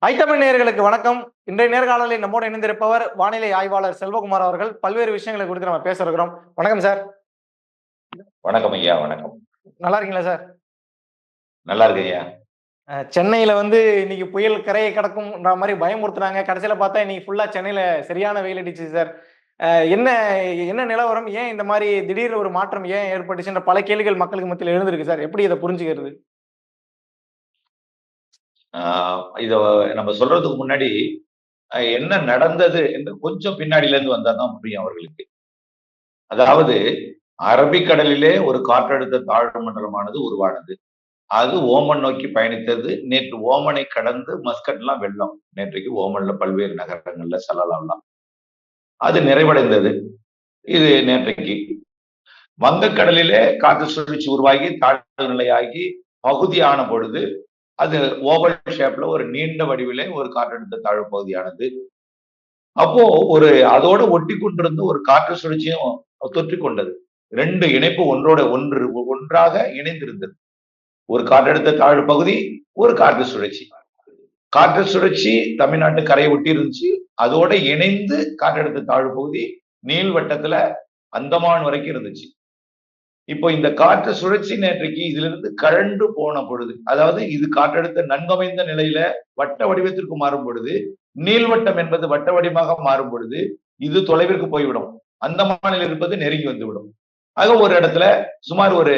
ஐத்தமிழ் நேயர்களுக்கு வணக்கம். இன்றைய நேர்காணலில் நம்மோடு இணைந்திருப்பவர் வானிலை ஆய்வாளர் செல்வகுமார் அவர்கள். பல்வேறு விஷயங்களை குறித்து நம்ம பேச இருக்கிறோம். வணக்கம் சார். வணக்கம் ஐயா. வணக்கம். நல்லா இருக்கீங்களா சார்? நல்லா இருக்கு ஐயா. சென்னையில இன்னைக்கு புயல் கரையை கடக்கும்ன்ற மாதிரி பயமுறுத்துனாங்க. கடைசியில பார்த்தா இன்னைக்கு ஃபுல்லா சென்னையில சரியான வெயில் அடிச்சு சார். என்ன என்ன நிலவரம்? ஏன் இந்த மாதிரி திடீர் ஒரு மாற்றம் ஏன் ஏற்பட்டுச்சுன்ற பல கேள்விகள் மக்களுக்கு மத்தியில் எழுந்திருக்கு சார். எப்படி இதை புரிஞ்சுக்கிறது? இத நம்ம சொல்றதுக்கு முன்னாடி என்ன நடந்தது என்று கொஞ்சம் பின்னாடில இருந்து வந்தாதான் புரியும் அவர்களுக்கு. அதாவது அரபிக்கடலிலே ஒரு காற்றழுத்த தாழ்வு மண்டலமானது உருவானது. அது ஓமன் நோக்கி பயணித்தது. நேற்று ஓமனை கடந்து மஸ்கட்லாம் வெள்ளம். நேற்றைக்கு ஓமன்ல பல்வேறு நகரங்கள்ல சலலாம் அது நிறைவடைந்தது. இது நேற்றைக்கு வங்கக்கடலிலே காற்று சுழற்சி உருவாகி தாழ்வு நிலையாகி பகுதியான பொழுது அது ஓவல் ஷேப்ல ஒரு நீண்ட வடிவிலே ஒரு காற்றழுத்த தாழ்வு பகுதியானது. அப்போ ஒரு அதோட ஒட்டி கொண்டிருந்த ஒரு காற்று சுழற்சியும் தொற்றிக் கொண்டது. ரெண்டு இணைப்பு ஒன்றாக இணைந்திருந்தது. ஒரு காற்றழுத்த தாழ்வு பகுதி, ஒரு காற்று சுழற்சி. காற்று சுழற்சி தமிழ்நாட்டு கரையை ஒட்டி இருந்துச்சு. அதோட இணைந்து காற்றழுத்த தாழ்வு பகுதி நீள்வட்டத்துல அந்தமான் வரைக்கும் இருந்துச்சு. இப்போ இந்த காற்று சுழற்சி நேற்றைக்கு இதுல இருந்து கழண்டு போன பொழுது, அதாவது இது காற்றழுத்த நன்கமைந்த நிலையில வட்ட வடிவத்திற்கு மாறும் பொழுது, நீள்வட்டம் என்பது வட்ட வடிவமாக மாறும் பொழுது இது தொலைவிற்கு போய்விடும். அந்தமானில் இருப்பது நெருங்கி வந்துவிடும். ஆக ஒரு இடத்துல சுமார் ஒரு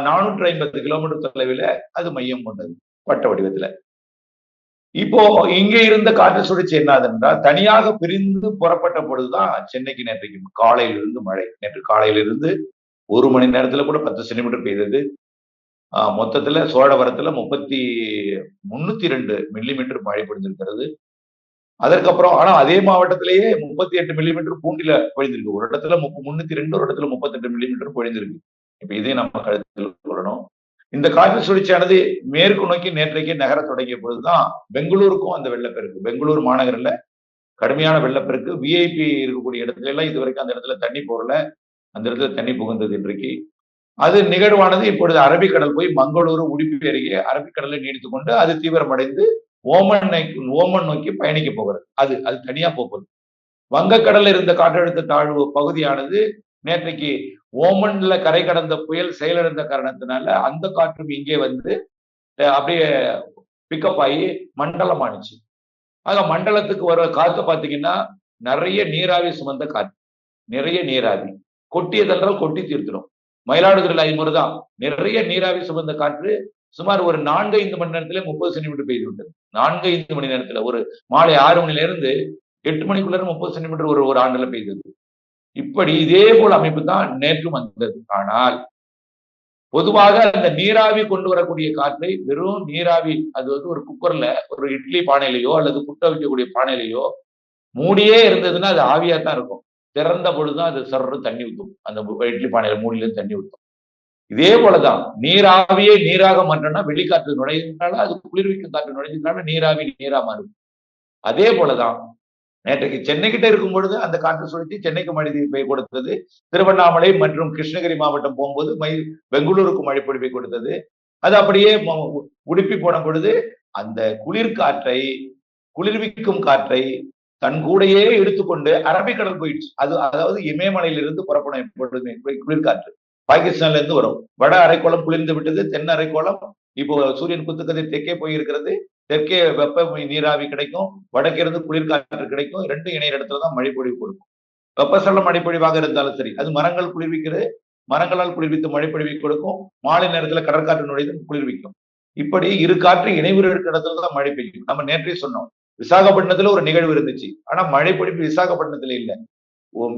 450 கிலோமீட்டர் தொலைவில் அது மையம் கொண்டது வட்ட வடிவத்துல. இப்போ இங்கே இருந்த காற்று சுழற்சி என்னதென்றால் தனியாக பிரிந்து புறப்பட்ட பொழுதுதான் சென்னைக்கு நேற்றைக்கு காலையிலிருந்து மழை. நேற்று காலையிலிருந்து 1 மணி நேரத்துல கூட 10 சென்டிமீட்டர் பெய்தது. மொத்தத்துல சோழவரத்துல 302 மில்லிமீட்டர் மழை பொழிந்திருக்கிறது. அதற்கப்புறம் ஆனா அதே மாவட்டத்திலேயே 38 மில்லிமீட்டர் பூண்டில பொழிந்திருக்கு. ஒரு இடத்துல 302, ஒரு இடத்துல 38 மில்லிமீட்டர் பொழிந்திருக்கு. இப்ப இதையும் நம்ம கருத்தில் கொள்ளணும். இந்த காற்று சுழற்சியானது மேற்கு நோக்கி நேற்றைக்கு நகர தொடங்கிய பொழுதுதான் பெங்களூருக்கும் அந்த வெள்ளப்பெருக்கு, பெங்களூர் மாநகரில் கடுமையான வெள்ளப்பெருக்கு. விஐபி இருக்கக்கூடிய இடத்துல எல்லாம் இதுவரைக்கும் அந்த இடத்துல தண்ணி போறல, அந்த இடத்துல தண்ணி புகுந்தது இன்றைக்கு. அது நிகழ்வானது இப்பொழுது அரபிக்கடல் போய் மங்களூரு, உடுப்பி அருகே அரபிக்கடலை நீடித்துக் கொண்டு அது தீவிரமடைந்து ஓமன் நோக்கி பயணிக்க போகிறது. அது தனியா போகுது. வங்கக்கடல்ல இருந்த காற்றழுத்த தாழ்வு பகுதியானது நேற்றைக்கு ஓமன்ல கரை கடந்த புயல் செயலிழந்த காரணத்தினால அந்த காற்றும் இங்கே அப்படியே பிக்கப் ஆகி மண்டலம் ஆனிச்சு. ஆக மண்டலத்துக்கு வர காத்து பாத்தீங்கன்னா நிறைய நீராவி சுமந்த காற்று, நிறைய நீராவி கொட்டியதென்றால் கொட்டி தீர்த்திடும். மயிலாடுதுறையில் 5 தான் நிறைய நீராவி சுமந்த காற்று சுமார் ஒரு 4-5 மணி நேரத்துல 30 சென்டிமீட்டர் பெய்து விட்டது. 4-5 மணி நேரத்துல ஒரு மாலை 6 மணில இருந்து 8 மணிக்குள்ள 30 சென்டிமீட்டர் ஒரு ஆண்டுல பெய்தது. இப்படி இதே போல அமைப்பு தான் நேற்றும் வந்தது. ஆனால் பொதுவாக அந்த நீராவி கொண்டு வரக்கூடிய காற்றை வெறும் நீராவி அது ஒரு குக்கர்ல ஒரு இட்லி பானையிலையோ அல்லது புட்ட வைக்கக்கூடிய பானையிலையோ மூடியே இருந்ததுன்னா அது ஆவியா தான் இருக்கும். திறந்த பொழுதுதான் அது சர்ற தண்ணி ஊற்றும். அந்த இட்லி பானையில மூடியில தண்ணி ஊற்றும். இதே போலதான் நீராவியே நீராக மாற்றம்னா வெளிக்காற்று நுழைஞ்சதுனால அது குளிர்விக்கும் காற்று நுழைஞ்சதுனால நீராவி நீரா மாறும். அதே போலதான் நேற்றைக்கு சென்னை கிட்ட இருக்கும் பொழுது அந்த காற்று சுழற்சி சென்னைக்கு மழை பெய்ய கொடுத்தது. திருவண்ணாமலை மற்றும் கிருஷ்ணகிரி மாவட்டம் போகும்போது பெங்களூருக்கு மழை பொழிவை கொடுத்தது. அது அப்படியே உடுப்பி போன பொழுது அந்த குளிர்விக்கும் காற்றை தன் கூடையே எடுத்துக்கொண்டு அரபிக்கடல் போயிடுச்சு. அதாவது இமயமலையிலிருந்து புறப்படும் குளிர்காற்று பாகிஸ்தான்ல இருந்து வரும். வட அரைக்கோளம் குளிர்ந்து விட்டது. தென் அரைக்கோளம் இப்போ சூரியன் குத்துக்கதிர் தெற்கே போயிருக்கிறது. தெற்கே வெப்ப நீராவி கிடைக்கும், வடக்கிருந்து குளிர்காற்று கிடைக்கும். 2 இணைய இடத்துலதான் மழை பொழிவு கொடுக்கும். வெப்பசலன மழைப்பொழிவாக இருந்தாலும் சரி, அது மரங்கள் குளிர்விக்கிறது. மரங்களால் குளிர்வித்து மழை பொழிவை கொடுக்கும். மாலை நேரத்துல கடற்காற்று நுழைந்து குளிர்விக்கும். இப்படி இரு காற்று இணைவு இருக்கிற இடத்துல தான் மழை பெய்யும். நம்ம நேற்றே சொன்னோம், விசாகப்பட்டினத்துல ஒரு நிகழ்வு இருந்துச்சு. ஆனா மழை பொழிவு விசாகப்பட்டினத்துல இல்ல,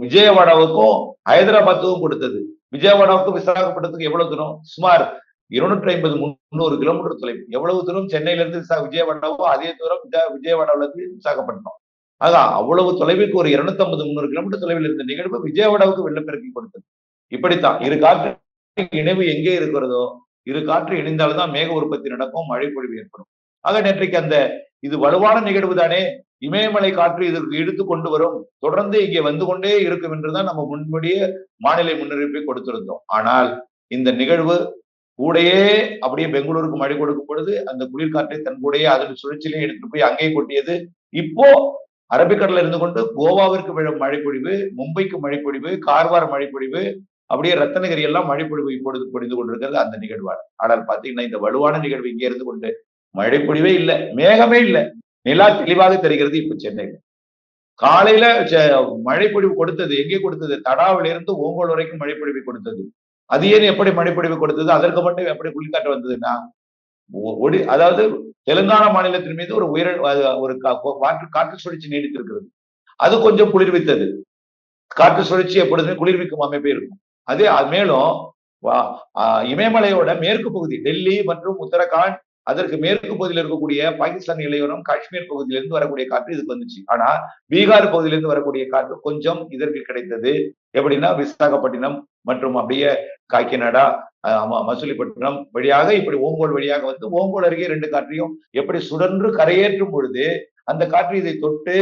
விஜயவாடாவுக்கும் ஹைதராபாத்துக்கும் கொடுத்தது. விஜயவாடாவுக்கும் விசாகப்பட்டினத்துக்கு எவ்வளவு தூரம்? சுமார் 250-300 கிலோமீட்டர் தொலைவு. எவ்வளவு தூரம் சென்னையில இருந்து விஜயவாடாவோ அதே தூரம் விஜயவாடாவில இருந்து விசாகப்பட்டினம். அதான் அவ்வளவு தொலைவுக்கு ஒரு 250-300 கிலோமீட்டர் தொலைவில் இருந்த நிகழ்வு விஜயவாடாவுக்கு வெள்ளப்பெருக்கி கொடுத்தது. இப்படித்தான் இரு காற்று இணைவு எங்கே இருக்கிறதோ, இரு காற்று இணைந்தால்தான் மேக உற்பத்தி நடக்கும், மழை பொழிவு ஏற்படும். ஆக நேற்றைக்கு இது வலுவான நிகழ்வு தானே, இமயமலை காற்று இதற்கு இழுத்து கொண்டு வரும், தொடர்ந்து இங்கே வந்து கொண்டே இருக்கும் என்றுதான் நம்ம முன்கூடியே வானிலை முன்னறிவிப்பை கொடுத்திருந்தோம். ஆனால் இந்த நிகழ்வு கூடையே அப்படியே பெங்களூருக்கு மழை கொடுக்கும் பொழுது அந்த குளிர்காற்றை தன் கூடையே அதன் சுழற்சியிலே எடுத்துட்டு போய் அங்கே கொட்டியது. இப்போ அரபிக்கடல்ல இருந்து கொண்டு கோவாவிற்கு விழும் மழைப்பொழிவு, மும்பைக்கு மழைப்பொழிவு, கார்வார் மழைப்பொழிவு, அப்படியே ரத்தனகிரி எல்லாம் மழைப்பொழிவு இப்பொழுது பொழிந்து கொண்டிருக்கிறது அந்த நிகழ்வான. ஆனால் பாத்தீங்கன்னா இந்த வலுவான நிகழ்வு இங்கே இருந்து கொண்டு மழைப்பொழிவே இல்லை, மேகமே இல்லை, நிலா தெளிவாக தெரிகிறது. இப்ப சென்னையில் காலையில மழைப்பொழிவு கொடுத்தது, எங்கே கொடுத்தது? தடாவில இருந்து ஓங்கோல் வரைக்கும் மழைப்பொழிவை கொடுத்தது. அது ஏன் எப்படி மழைப்பொழிவு கொடுத்தது? அதற்கு மட்டும் எப்படி குளிர்காற்று வந்ததுன்னா, அதாவது தெலுங்கானா மாநிலத்தின் மீது ஒரு காற்று சுழற்சி நீடித்திருக்கிறது. அது கொஞ்சம் குளிர்வித்தது. காற்று சுழற்சி எப்பொழுதுமே குளிர்விக்கும் அமைப்பே இருக்கும். அதே மேலும் இமயமலையோட மேற்கு பகுதி டெல்லி மற்றும் உத்தரகாண்ட், அதற்கு மேற்கு பகுதியில் இருக்கக்கூடிய பாகிஸ்தான் இளையோரம், காஷ்மீர் பகுதியிலிருந்து வரக்கூடிய காற்று இதுக்கு வந்துச்சு. ஆனா பீகார் பகுதியிலிருந்து வரக்கூடிய காற்று கொஞ்சம் இதற்கு கிடைத்தது. எப்படின்னா விசாகப்பட்டினம் மற்றும் அப்படியே காக்கிநாடா, மசூலிப்பட்டினம் வழியாக இப்படி ஓங்கோல் வழியாக வந்து ஓங்கோல் அருகே 2 காற்றையும் எப்படி சுழன்று கரையேற்றும் பொழுது அந்த காற்று இதை தொட்டு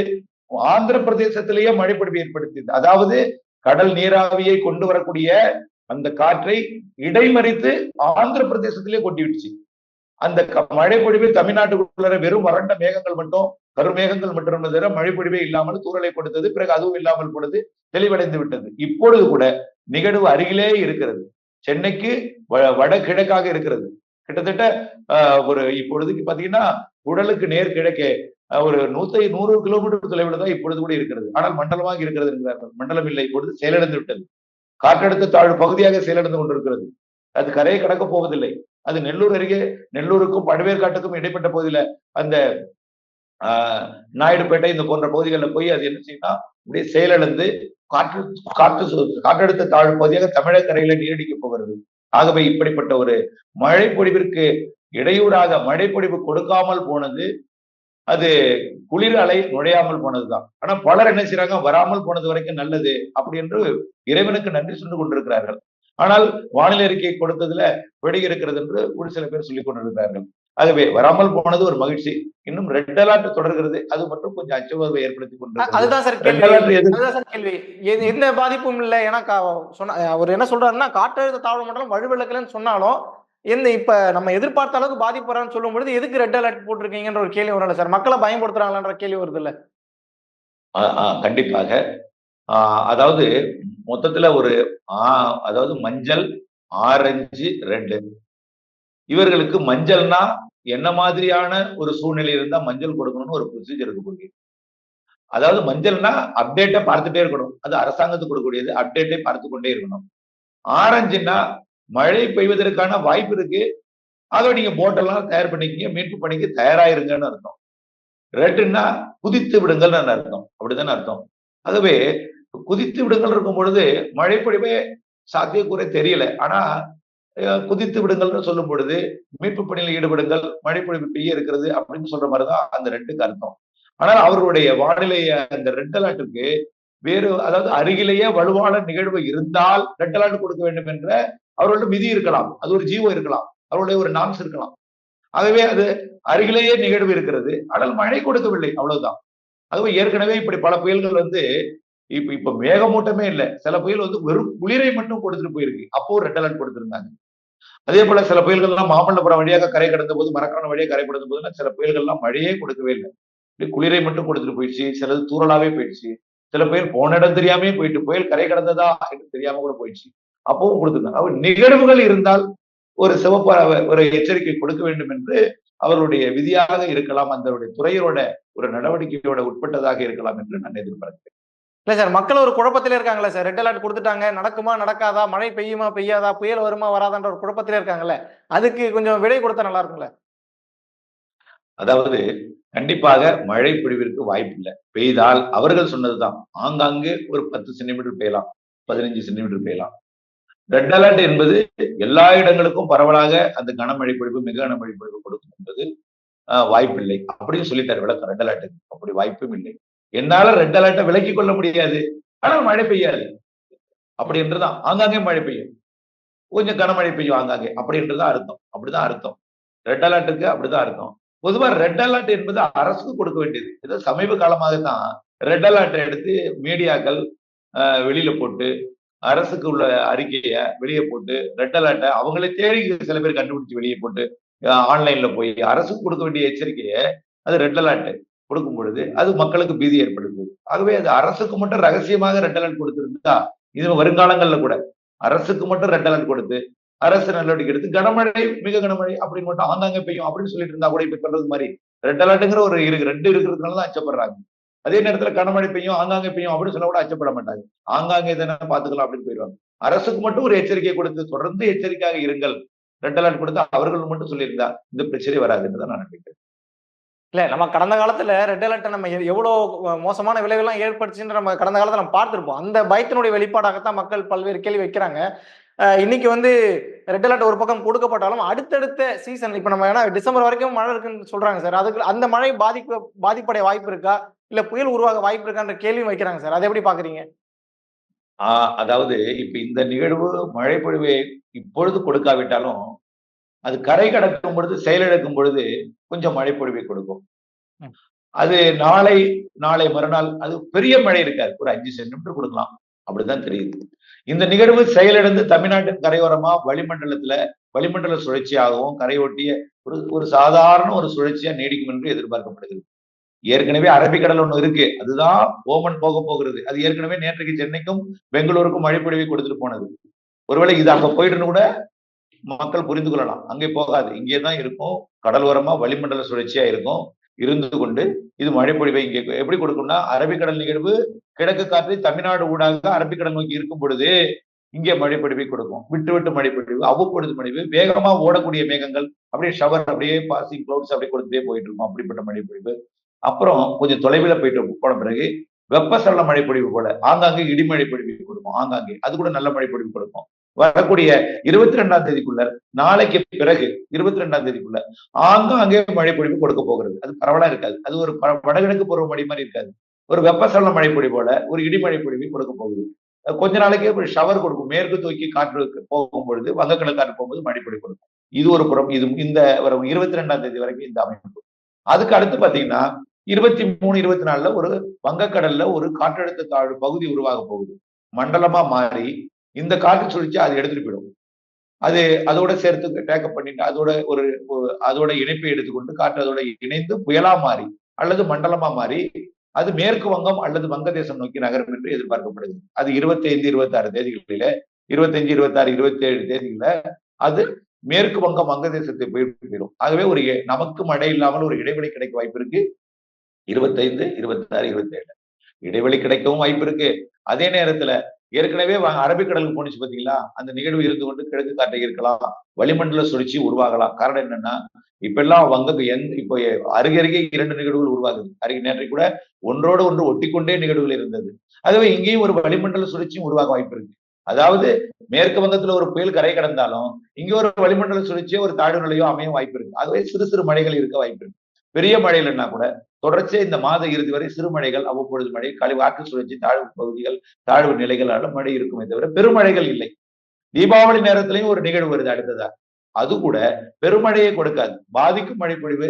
ஆந்திர பிரதேசத்திலேயே மழைப்பொழிவு ஏற்படுத்தியது. அதாவது கடல் நீராவியை கொண்டு வரக்கூடிய அந்த காற்றை இடைமறித்து ஆந்திர பிரதேசத்திலே கொட்டி விட்டுச்சு. அந்த மழைப்பொழிவு தமிழ்நாட்டுக்குள்ள வெறும் வறண்ட மேகங்கள் மட்டும், கருமேகங்கள் மட்டும் தவிர மழைப்பொழிவே இல்லாமல் தூறலை கொடுத்தது. பிறகு அதுவும் இல்லாமல் பொழுது தெளிவடைந்து விட்டது. இப்பொழுது கூட நிகழ்வு அருகிலே இருக்கிறது. சென்னைக்கு வடகிழக்காக இருக்கிறது. கிட்டத்தட்ட ஒரு இப்பொழுதுக்கு பாத்தீங்கன்னா உடலுக்கு நேர் கிழக்கே ஒரு 100 கிலோமீட்டர் தொலைவில் தான் இப்பொழுது கூட இருக்கிறது. ஆனால் மண்டலமாக இருக்கிறது என்கிறார்கள். மண்டலம் இல்லை, இப்பொழுது செயலிழந்து விட்டது. காற்றழுத்த தாழ்வு பகுதியாக செயலிழந்து கொண்டிருக்கிறது. அது கரையை கடக்க போவதில்லை. அது நெல்லூர் அருகே, நெல்லூருக்கும் பழவேற்காட்டுக்கும் இடைப்பட்ட பகுதியில அந்த நாயுடுபேட்டை இந்த போன்ற பகுதிகளில் போய் அது என்ன செய்யணும், அப்படியே செயலிழந்து காற்றழுத்த தாழ்வு பகுதியாக தமிழக கரையில நீடிக்க போகிறது. ஆகவே இப்படிப்பட்ட ஒரு மழை பொழிவிற்கு இடையூறாக மழைப்பொழிவு கொடுக்காமல் போனது அது குளிர் அலை நுழையாமல் போனதுதான். ஆனா பலர் என்ன செய்யறாங்க, வராமல் போனது வரைக்கும் நல்லது அப்படி என்று இறைவனுக்கு நன்றி சொல்லி கொண்டிருக்கிறார்கள். ஆனால் வானிலை அறிக்கை கொடுத்ததுல பிழை இருக்கிறது என்று ஒரு சில பேர் சொல்லிக் கொண்டிருக்கிறார்கள். ஆகவே வராமல் போனது ஒரு மகிழ்ச்சி. இன்னும் ரெட் அலர்ட் தொடர்கிறது, அது மட்டும் கொஞ்சம் அச்சuணர்வை ஏற்படுத்தி கொண்டிருக்கிறது. அதுதான் சார் கேள்வி. எந்த பாதிப்பும் இல்லை. ஏன்னா அவர் என்ன சொல்றாருன்னா, காற்றழுத்த தாழ்வு மண்டலம் வலுவிழக்கலன்னு சொன்னாலும் இப்ப நம்ம எதிர்பார்த்த அளவுக்கு பாதிப்பு வரான்னு சொல்லும் பொழுது எதுக்கு ரெட் அலர்ட் போட்டிருக்கீங்கன்ற ஒரு கேள்வி வரல சார். மக்களை பயன்படுத்துறாங்களான்ற கேள்வி வருது இல்ல? கண்டிப்பாக. அதாவது மொத்தத்துல அதாவது மஞ்சள், ஆரஞ்சு, ரெட். இவர்களுக்கு மஞ்சள்னா என்ன மாதிரியான ஒரு சூழ்நிலை இருந்தா மஞ்சள் கொடுக்கணும்னு ஒரு ப்ரொசீஜர் இருக்கு. அதாவது மஞ்சள்னா அப்டேட்டை பார்த்துட்டே இருக்கணும். அது அரசாங்கத்துக்கு கொடுக்கக்கூடியது, அப்டேட்டை பார்த்து கொண்டே இருக்கணும். ஆரஞ்சுன்னா மழை பெய்வதற்கான வாய்ப்பு இருக்கு, ஆக நீங்க போட்டெல்லாம் தயார் பண்ணிக்கீங்க, மீட்பு பணிக்கு தயாராயிருங்கன்னு அர்த்தம். ரெட்டுன்னா குதித்து விடுங்கள்னு அர்த்தம். அப்படித்தானே அர்த்தம். ஆகவே குதித்து விடுங்கள் இருக்கும் பொழுது மழைப்பொழிவே சாத்தியக்கூறே தெரியல. ஆனா குதித்து விடுங்கள்னு சொல்லும் பொழுது மீட்பு பணியில் ஈடுபடுங்கள், மழைப்பொழிவு பெய்ய இருக்கிறது அப்படின்னு சொல்ற மாதிரிதான் அந்த ரெட்டுக்கு அர்த்தம். ஆனால் அவர்களுடைய வானிலை அந்த ரெட் அலர்ட்டுக்கு வேறு, அதாவது அருகிலேயே வலுவான நிகழ்வு இருந்தால் ரெட் அலர்ட் கொடுக்க வேண்டும் என்ற அவர்களோட விதி இருக்கலாம், அது ஒரு ஜீவோ இருக்கலாம், அவருடைய ஒரு நாம்ஸ் இருக்கலாம். ஆகவே அது அருகிலேயே நிகழ்வு இருக்கிறது, ஆனால் மழை கொடுக்கவில்லை, அவ்வளவுதான். ஆகவே ஏற்கனவே இப்படி பல புயல்கள் வந்து இப்ப மேகமூட்டமே இல்லை, சில புயல் வந்து வெறும் குளிரை மட்டும் கொடுத்துட்டு போயிருக்கு, அப்போ ரெட் அலர்ட் கொடுத்திருந்தாங்க. அதே போல சில புயல்கள்லாம் மாமல்லபுரம் வழியாக கரை கடந்த போது, மரக்காணம் வழியாக கரை கடந்த போதுன்னா சில புயல்கள்லாம் மழையே கொடுக்கவே இல்லை, குளிரை மட்டும் கொடுத்துட்டு போயிடுச்சு. சிலது தூரலாவே போயிடுச்சு. சில புயல் போன இடம் தெரியாமே போயிட்டு, புயல் கரை கடந்ததா தெரியாம கூட போயிடுச்சு, அப்பவும் கொடுத்துருந்தாங்க. நிகழ்வுகள் இருந்தால் ஒரு சிவப்பு ஒரு எச்சரிக்கை கொடுக்க வேண்டும் என்று அவருடைய விதியாக இருக்கலாம், அந்த துறையோட ஒரு நடவடிக்கையோட உட்பட்டதாக இருக்கலாம் என்று நான் எதிர்பார்க்கிறேன். இல்ல சார், மக்கள் ஒரு குழப்பத்திலே இருக்காங்களா சார்? ரெட் அலர்ட் கொடுத்துட்டாங்க, நடக்குமா நடக்காதா, மழை பெய்யுமா பெய்யாதா, புயல் வருமா வராதான்ற ஒரு குழப்பத்திலே இருக்காங்கல்ல, அதுக்கு கொஞ்சம் விடை கொடுத்தா நல்லா இருக்கும்ல? அதாவது கண்டிப்பாக மழை பொழிவிற்கு வாய்ப்பு இல்லை. பெய்தால் அவர்கள் சொன்னதுதான், ஆங்காங்கே ஒரு 10 சென்டிமீட்டர் பெய்யலாம், 15 சென்டிமீட்டர் பெய்யலாம். ரெட் அலர்ட் என்பது எல்லா இடங்களுக்கும் பரவலாக அந்த கனமழை பொழிவு, மிக கனமழை பொழிவு கொடுக்கும் என்பது வாய்ப்பில்லை அப்படின்னு சொல்லிட்டாரு விளக்கம். ரெட் அலர்ட் அப்படி வாய்ப்பும் இல்லை. என்னால ரெட் அலர்ட்டை விலக்கிக் கொள்ள முடியாது, ஆனால் மழை பெய்யாது அப்படி என்றுதான். ஆங்காங்கே மழை பெய்யும், கொஞ்சம் கனமழை பெய்யும் ஆங்காங்கே, அப்படி என்றுதான் அர்த்தம். அப்படிதான் அர்த்தம் ரெட் அலர்ட்டுக்கு, அப்படிதான் அர்த்தம். பொதுவா ரெட் அலர்ட் என்பது அரசுக்கு கொடுக்க வேண்டியது. ஏதோ சமீப காலமாகத்தான் ரெட் அலர்ட்டை எடுத்து மீடியாக்கள் வெளியில போட்டு அரசுக்கு உள்ள அறிக்கைய வெளியே போட்டு ரெட் அலர்ட்டை அவங்களே தேடி சில பேர் கண்டுபிடிச்சு வெளியே போட்டு ஆன்லைன்ல போய் அரசுக்கு கொடுக்க வேண்டிய எச்சரிக்கையை அது ரெட் அலர்ட் கொடுக்கும் பொழுது அது மக்களுக்கு பீதி ஏற்படுது. ஆகவே அது அரசுக்கு மட்டும் ரகசியமாக ரெட் அலர்ட் கொடுத்திருந்தா இது வருங்காலங்கள்ல கூட அரசுக்கு மட்டும் ரெட் அலர்ட் கொடுத்து அரசு நடவடிக்கை எடுத்து கனமழை மிக கனமழை அப்படின்னு மட்டும் ஆங்காங்கே பெய்யும் அப்படின்னு சொல்லிட்டு இருந்தா கூட இப்ப சொல்றது மாதிரி ரெட் அலர்ட்ங்கிற ஒரு ரெண்டு இருக்கிறதுனால தான் அச்சப்படுறாங்க. அதே நேரத்துல கனமழை பெய்யும் ஆங்காங்கே பெய்யும் அப்படின்னு சொல்ல கூட அச்சப்பட மாட்டாங்க. ஆங்காங்கே தானே பாத்துக்கலாம் அப்படின்னு போயிடுவாங்க. அரசுக்கு மட்டும் ஒரு எச்சரிக்கை கொடுத்து தொடர்ந்து எச்சரிக்கையாக இருங்கள் ரெட் அலர்ட் கொடுத்து அவர்கள் மட்டும் சொல்லியிருந்தா இந்த பிரச்சனை வராதுன்னு தான் நான் நினைக்கிறேன். இல்ல நம்ம கடந்த காலத்துல ரெட் அலர்ட் நம்ம எவ்வளவு மோசமான விளைவுலாம் ஏற்படுச்சுன்னு நம்ம கடந்த காலத்துல நம்ம பார்த்திருப்போம். அந்த பயத்தினுடைய வெளிப்பாடாகத்தான் மக்கள் பல்வேறு கேள்வி வைக்கிறாங்க. இன்னைக்கு வந்து ரெட் அலர்ட் ஒரு பக்கம் கொடுக்கப்பட்டாலும் அடுத்தடுத்த சீசன் இப்ப நம்ம ஏன்னா டிசம்பர் வரைக்கும் மழை இருக்குன்னு சொல்றாங்க சார். அதுக்கு அந்த மழை பாதிப்படைய வாய்ப்பு இருக்கா, இல்ல புயல் உருவாக வாய்ப்பு இருக்கான்ற கேள்வியும் வைக்கிறாங்க சார். அதை எப்படி பாக்குறீங்க? அதாவது இப்ப இந்த நிகழ்வு மழை பொழிவை இப்பொழுது கொடுக்காவிட்டாலும் அது கரை கடக்கும் பொழுது செயலிழக்கும் பொழுது கொஞ்சம் மழை பொழிவை கொடுக்கும். அது நாளை நாளை மறுநாள் அது பெரிய மழை இருக்காது, ஒரு 5 சென்டிமீட்டர் கொடுக்கலாம் அப்படிதான் தெரியுது. இந்த நிகழ்வு செயலிழந்து தமிழ்நாட்டின் கரையோரமா வளிமண்டல சுழற்சியாகவும் கரையொட்டிய ஒரு சாதாரண ஒரு சுழற்சியா நீடிக்கும் என்று எதிர்பார்க்கப்படுகிறது. ஏற்கனவே அரபிக்கடல் ஒண்ணு இருக்கு, அதுதான் ஓமன் போக போகிறது. அது ஏற்கனவே நேற்றைக்கு சென்னைக்கும் பெங்களூருக்கும் மழை பொழிவை கொடுத்துட்டு போனது. ஒருவேளை இது அங்க போயிட்டு கூட மக்கள் புரிந்து கொள்ளலாம். அங்கே போகாது, இங்கே தான் இருக்கும், கடலோரமா வளிமண்டல சுழற்சியா இருக்கும். இருந்து கொண்டு இது மழை பொழிவை இங்கே எப்படி கொடுக்கும்னா அரபிக்கடல் நிகழ்வு கிழக்கு காற்று தமிழ்நாடு ஊடாக அரபிக்கடல் நோக்கி இருக்கும் பொழுது இங்கே மழை பொழிவை கொடுக்கும். விட்டு விட்டு மழை பொழிவு, அவ்வப்பொழுது மழைவு, வேகமா ஓடக்கூடிய மேகங்கள் அப்படியே ஷவர் அப்படியே பாசிங் கிளவுட்ஸ் அப்படியே கொடுத்துட்டே போயிட்டு இருக்கும். அப்படிப்பட்ட மழை பொழிவு. அப்புறம் கொஞ்சம் தொலைவில் போயிட்டு போன பிறகு வெப்பசலன மழை பொழிவு போல ஆங்காங்கே இடிமழை பொழிவு கொடுக்கும். ஆங்காங்கே அது கூட நல்ல மழை பொழிவு கொடுக்கும். வரக்கூடிய 22ஆம் தேதிக்குள்ள, நாளைக்கு பிறகு 22ஆம் தேதிக்குள்ள ஆங்காங்கே மழை பொழிவு கொடுக்க போகிறது. அது பரவலா இருக்காது, அது ஒரு வடகிழக்கு பருவமழை மாதிரி இருக்காது. ஒரு வெப்பசலன மழை பொழிவு போல ஒரு இடிமழை பொழிவை கொடுக்க போகுது. கொஞ்ச நாளைக்கே ஒரு ஷவர் கொடுக்கும். மேற்கு தூக்கி காற்று போகும் பொழுது வங்கக்கடல் காற்று போகும்போது மழை பொழிவு கொடுக்கும். இது ஒரு புறம். இது இந்த 22ஆம் தேதி வரைக்கும் இந்த அமைப்பு. அதுக்கு அடுத்து பாத்தீங்கன்னா 23, 24ல ஒரு வங்கக்கடல்ல ஒரு காற்றழுத்த தாழ்வு பகுதி உருவாக போகுது. மண்டலமா மாறி இந்த காற்று சுழற்சி அதை எடுத்துட்டு போயிடும். அது அதோட சேர்த்து டேக்கப் பண்ணிட்டு அதோட இணைப்பை எடுத்துக்கொண்டு காற்று அதோட இணைந்து புயலா மாறி அல்லது மண்டலமா மாறி அது மேற்கு வங்கம் அல்லது வங்கதேசம் நோக்கி நகரும் என்று எதிர்பார்க்கப்படுது. அது 25, 26 தேதிகளில 25, 26, 27 தேதிகளில அது மேற்கு வங்கம் வங்கதேசத்தை போயிடும். ஆகவே நமக்கு மழை இல்லாமல் ஒரு இடைவெளி கிடைக்க வாய்ப்பு இருக்கு. 25, 26, 27 இடைவெளி கிடைக்கவும் வாய்ப்பு இருக்கு. அதே நேரத்துல ஏற்கனவே அரபிக்கடலுக்கு போனிச்சு பாத்தீங்களா, அந்த நிகழ்வு இருந்து கொண்டு கிழக்கு காற்றை இருக்கலாம், வளிமண்டல சுழற்சி உருவாகலாம். காரணம் என்னன்னா இப்ப எல்லாம் இப்போ அருகருகே 2 நிகழ்வுகள் உருவாகுது. நேற்றைக்கு கூட ஒன்றோடு ஒன்று ஒட்டிக்கொண்டே நிகழ்வுகள் இருந்தது. ஆகவே இங்கேயும் ஒரு வளிமண்டல சுழற்சியும் உருவாக வாய்ப்பு இருக்கு. அதாவது மேற்கு வங்கத்துல ஒரு புயல் கரை கடந்தாலும் இங்க ஒரு வளிமண்டல சுழற்சியோ ஒரு தாழ்வு நிலையோ அமைய வாய்ப்பு இருக்கு. ஆகவே சிறு சிறு மழைகள் இருக்க வாய்ப்பு இருக்கு. பெரிய மழை இல்லைன்னா கூட தொடர்ச்சியா இந்த மாத இறுதி வரை சிறு மழைகள், அவ்வப்பொழுது மழை, காற்று சுழற்சி, தாழ்வு பகுதிகள், தாழ்வு நிலைகளால மழை இருக்குமே தவிர பெருமழைகள் இல்லை. தீபாவளி நேரத்திலையும் ஒரு நிகழ்வு வருது அடுத்ததா, அது கூட பெருமழையை கொடுக்காது. பாதிக்கும் மழை பொழிவு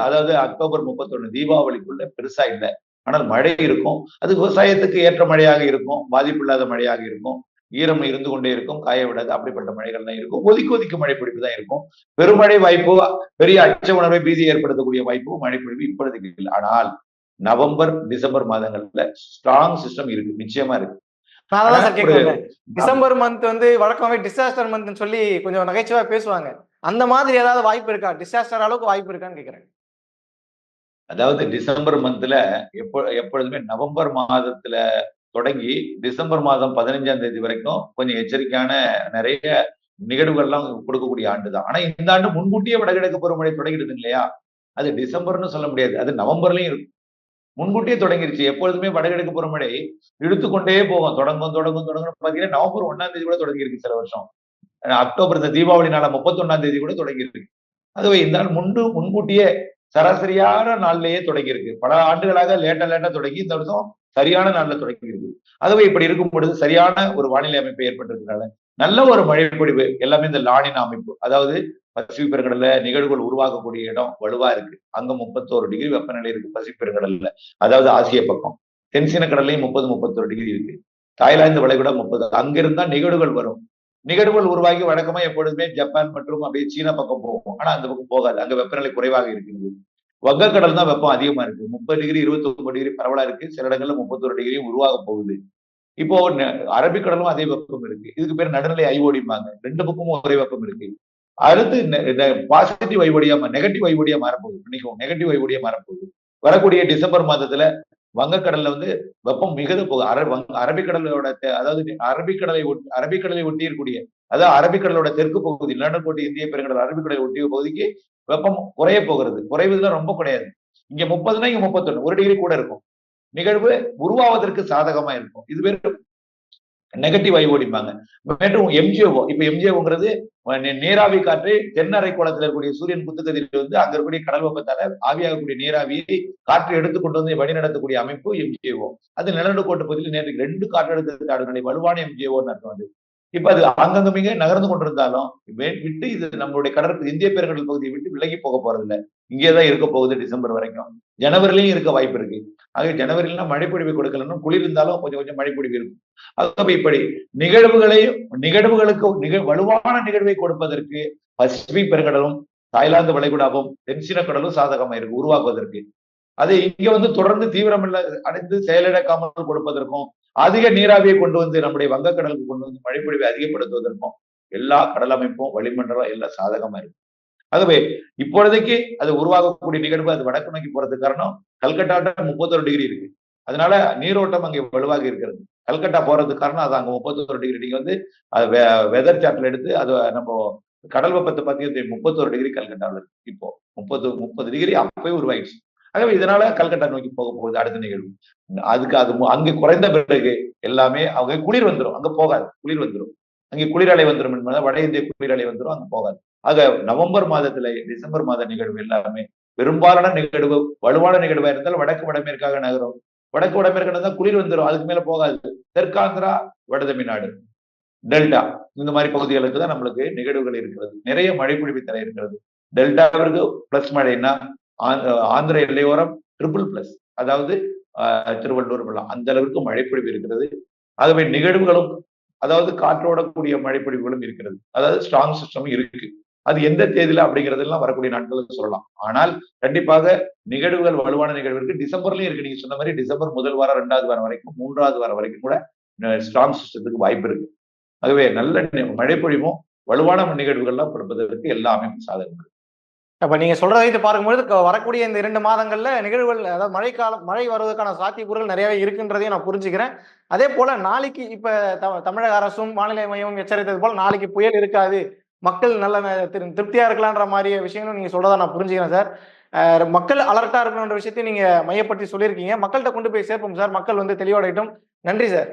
அதாவது அக்டோபர் 31 தீபாவளிக்குள்ள பெருசா இல்லை. ஆனால் மழை இருக்கும். அது விவசாயத்துக்கு ஏற்ற மழையாக இருக்கும், பாதிப்பு இல்லாத மழையாக இருக்கும், ஈரம் இருந்து கொண்டே இருக்கும், காய விடாது. அப்படிப்பட்ட மழைகள் தான் இருக்கும். ஒதுக்கி மழை பொழிவு தான் இருக்கும். பெருமழை வாய்ப்பு, பெரிய அச்ச உணர்வை பீதி ஏற்படுத்தக்கூடிய வாய்ப்பு மழை பொழிவு இப்பொழுதுக்கு இல்லை. ஆனால் நவம்பர், டிசம்பர் மாதங்கள்ல ஸ்ட்ராங் சிஸ்டம் இருக்கு, நிச்சயமா இருக்கு. டிசம்பர் மந்த் வந்து வழக்கமாவே டிசாஸ்டர் மந்த் சொல்லி கொஞ்சம் நகைச்சுவா பேசுவாங்க. அந்த மாதிரி ஏதாவது வாய்ப்பு இருக்கா? டிசாஸ்டர் அளவுக்கு வாய்ப்பு இருக்கான்னு கேக்குறேன். அதாவது டிசம்பர் மந்த்ல எப்பொழுதுமே நவம்பர் மாதத்துல தொடங்கி டிசம்பர் மாதம் 15ஆம் தேதி வரைக்கும் கொஞ்சம் எச்சரிக்கையான நிறைய நிகழ்வுகள்லாம் கொடுக்கக்கூடிய ஆண்டு தான். ஆனா இந்த ஆண்டு முன்கூட்டியே வடகிழக்கு பருவமழை தொடங்கிடுது இல்லையா? அது டிசம்பர்னு சொல்ல முடியாது, அது நவம்பர்லயும் இருக்கும். முன்கூட்டியே தொடங்கிருச்சு. எப்பொழுதுமே வடகிழக்கு பருவமழை இழுத்துக்கொண்டே போகும். தொடங்கும் பாத்தீங்கன்னா நவம்பர் 1ஆம் தேதி கூட தொடங்கி இருக்கு சில வருஷம். அக்டோபர் இந்த தீபாவளி நாள 31ஆம் தேதி கூட தொடங்கி இருக்கு. அதுவே இந்த நாள் முன்கூட்டியே சராசரியான நாள்லயே தொடங்கி இருக்கு. பல ஆண்டுகளாக லேட்டா தொடங்கி இந்த வருஷம் சரியான நாள்ல தொடங்கி இருக்கு. அதுவே இப்படி இருக்கும் பொழுது சரியான ஒரு வானிலை அமைப்பு ஏற்பட்டிருக்கிறதுனால நல்ல ஒரு மழை பொழிவு எல்லாமே இந்த லானின் அமைப்பு, அதாவது பசிபிக் பெருங்கடல்ல நிகழ்வுகள் உருவாக்கக்கூடிய இடம் வலுவா இருக்கு. அங்க 31 டிகிரி வெப்பநிலை இருக்கு பசிபிக் பெருங்கடல்ல, அதாவது ஆசிய பக்கம். தென்சீன கடல்லையும் 30, 31 டிகிரி இருக்கு. தாய்லாந்து வளைகுடா 30. அங்கிருந்தா நிகழ்வுகள் வரும். நிகழ்வுகள் உருவாகி வழக்கமா எப்பொழுதுமே ஜப்பான் மற்றும் அப்படியே சீனா பக்கம் போகும். ஆனா அந்த பக்கம் போகாது. அங்க வெப்பநிலை குறைவாக இருக்கிறது. வங்கக்கடல் தான் வெப்பம் அதிகமா இருக்கு. 30 டிகிரி 29 டிகிரி பரவலா இருக்கு. சில இடங்கள்ல 31 டிகிரியும் உருவாக போகுது. இப்போ அரபிக்கடலும் அதே வெப்பம் இருக்கு. இதுக்கு பேர் நடுநிலை ஐஓடிம்பாங்க. 2 பக்கமும் ஒரே வெப்பம் இருக்கு. அடுத்து பாசிட்டிவ் ஐஓடியா நெகட்டிவ் ஐஓடியா மாறப்போகுது. மன்னிக்கவும், நெகட்டிவ் ஐஓடியா மாறப்போகுது. வரக்கூடிய டிசம்பர் மாதத்துல வங்கக்கடல்ல வந்து வெப்பம் மிகுத போகுது. அரபிக்கடலோட அதாவது அரபிக்கடலை ஒட்டி இருக்கக்கூடிய, அதாவது அரபிக்கடலோட தெற்கு பகுதி, நிலநடுக்கோட்டு இந்திய பெருங்கடல் அரபிக்கடலை ஒட்டிய பகுதிக்கு வெப்பம் குறைய போகிறது. குறைவுதான் ரொம்ப கிடையாது. இங்க 30னா இங்க 31, 1 டிகிரி கூட இருக்கும். நிகழ்வு உருவாவதற்கு சாதகமா இருக்கும். இது பேர் நெகட்டிவ் ஐஓடிம்பாங்க. மற்றும் எம்ஜிஓ. இப்ப எம்ஜிஓங்கிறது நீராவி காற்று தென் அரைக்கோளத்தில் இருக்கக்கூடிய சூரியன் குத்துக்கதிரில் வந்து அங்க இருக்கக்கூடிய கடல் வெப்பத்தால ஆவியாகக்கூடிய நீராவியை காற்று எடுத்துக்கொண்டு வந்து வழிநடத்தக்கூடிய அமைப்பு எம்ஜிஓ. அது நிலநடுக்கோட்டு பகுதியில் நேற்று 2 காற்றழுத்த தாழ்வுகளை வலுவான எம்ஜிஓன்னு அர்த்தம் அது. இப்ப அது அங்கங்க மிக நகர்ந்து கொண்டிருந்தாலும் விட்டு இது நம்மளுடைய இந்திய பெருங்கடல் பகுதியை விட்டு விலகி போக போறது இல்லை. இங்கேதான் இருக்க போகுது டிசம்பர் வரைக்கும். ஜனவரிலையும் இருக்க வாய்ப்பு இருக்கு. ஆக ஜனவரியில மழைப்பொழிவு கொடுக்கலன்னா குளிர் இருந்தாலும் கொஞ்சம் கொஞ்சம் மழைப்பொழிவு இருக்கும். ஆகவே இப்படி நிகழ்வுகளுக்கு வலுவான நிகழ்வை கொடுப்பதற்கு பசிபிக் பெருங்கடலும் தாய்லாந்து வளைகுடாவும் தென்சீன கடலும் சாதகமா இருக்கு உருவாக்குவதற்கு. அதை இங்க வந்து தொடர்ந்து தீவிரம் அடைந்து செயலிழக்காமல் கொடுப்பதற்கும் அதிக நீராவியை கொண்டு வந்து நம்முடைய வங்கக்கடலுக்கு கொண்டு வந்து மழைப்பொழிவை அதிகப்படுத்துவதற்கும் எல்லா கடல் அமைப்பும் வளிமண்டலம் எல்லாம் சாதகமா இருக்கு. ஆகவே இப்பொழுதைக்கு அது உருவாகக்கூடிய நிகழ்வு அது வடக்கு நோக்கி போறதுக்கு காரணம் கல்கட்டாட்ட 31 டிகிரி இருக்கு. அதனால நீரோட்டம் அங்கே வலுவாக இருக்கிறது. கல்கட்டா போறதுக்கு காரணம் அது அங்க 31 டிகிரி. நீங்க வந்து வெதர் சார்ட்ல எடுத்து அது நம்ம கடல் வெப்பத்தை பத்தி 31 டிகிரி கல்கட்டாவில் இருக்கு. இப்போ 30 டிகிரி அப்பவே உருவாயிடுச்சு. ஆகவே இதனால கல்கட்டா நோக்கி போக போகுது அடுத்த நிகழ்வு. அதுக்கு அது அங்கு குறைந்த பிறகு எல்லாமே அவங்க குளிர் வந்துடும். அங்க போகாது, குளிர் வந்துடும். அங்கே குளிரலை வந்துடும் என்பதால் வட இந்திய குளிரலை வந்துடும், அங்க போகாது. ஆக நவம்பர் மாதத்துல டிசம்பர் மாத நிகழ்வு எல்லாமே பெரும்பாலான நிகழ்வு வலுவான நிகழ்வா இருந்தால் வடக்கு வடமேற்காக நகரும். வடக்கு வடமேற்கு தான் குளிர் வந்துடும், அதுக்கு மேல போகாது. தெற்காந்திரா வட தமிழ்நாடு டெல்டா இந்த மாதிரி பகுதிகளுக்கு தான் நம்மளுக்கு நிகழ்வுகள் இருக்கிறது. நிறைய மழை பொழிவு தர இருக்கிறது. டெல்டாவிற்கு பிளஸ் மழைன்னா ஆந்திர எல்லையோரம் ட்ரிபிள் பிளஸ், அதாவது திருவள்ளூர் வெள்ளம் அந்த அளவுக்கு மழைப்பொழிவு இருக்கிறது. ஆகவே நிகழ்வுகளும் அதாவது காற்றோடக்கூடிய மழைப்பொழிவுகளும் இருக்கிறது. அதாவது ஸ்ட்ராங் சிஸ்டம் இருக்கு. அது எந்த தேதியில அப்படிங்கறதெல்லாம் வரக்கூடிய நாட்கள் சொல்லலாம். ஆனால் கண்டிப்பாக நிகழ்வுகள் வலுவான நிகழ்வு இருக்கு. டிசம்பர்லயும் இருக்கு. நீங்க சொன்ன மாதிரி டிசம்பர் முதல் வாரம் 2வது வாரம் வரைக்கும் 3வது வாரம் வரைக்கும் கூட ஸ்ட்ராங் சிஸ்டத்துக்கு வாய்ப்பு இருக்கு. ஆகவே நல்ல மழைப்பொழிவும் வலுவான நிகழ்வுகள்லாம் பிறப்பதற்கு எல்லா அமைப்பும் சாதகம். அப்ப நீங்க சொல்றதை வைத்து பார்க்கும்போது வரக்கூடிய இந்த 2 மாதங்கள்ல நிகழ்வுகள், அதாவது மழை வருவதற்கான சாத்தியக்கூறுகள் நிறையவே இருக்குன்றதையும் நான் புரிஞ்சுக்கிறேன். அதே போல நாளைக்கு இப்ப தமிழக அரசும் வானிலை மையமும் எச்சரித்தது போல நாளைக்கு புயல் இருக்காது, மக்கள் நல்ல திருப்தியா இருக்கலான்ற மாதிரி விஷயங்களும் நீங்க சொல்றதா நான் புரிஞ்சுக்கிறேன் சார். மக்கள் அலர்ட்டா இருக்கணுன்ற விஷயத்தையும் நீங்க மையப்படுத்தி சொல்லியிருக்கீங்க. மக்கள்கிட்ட கொண்டு போய் சேர்ப்போம் சார். மக்கள் வந்து தெளிவடையட்டும். நன்றி சார்.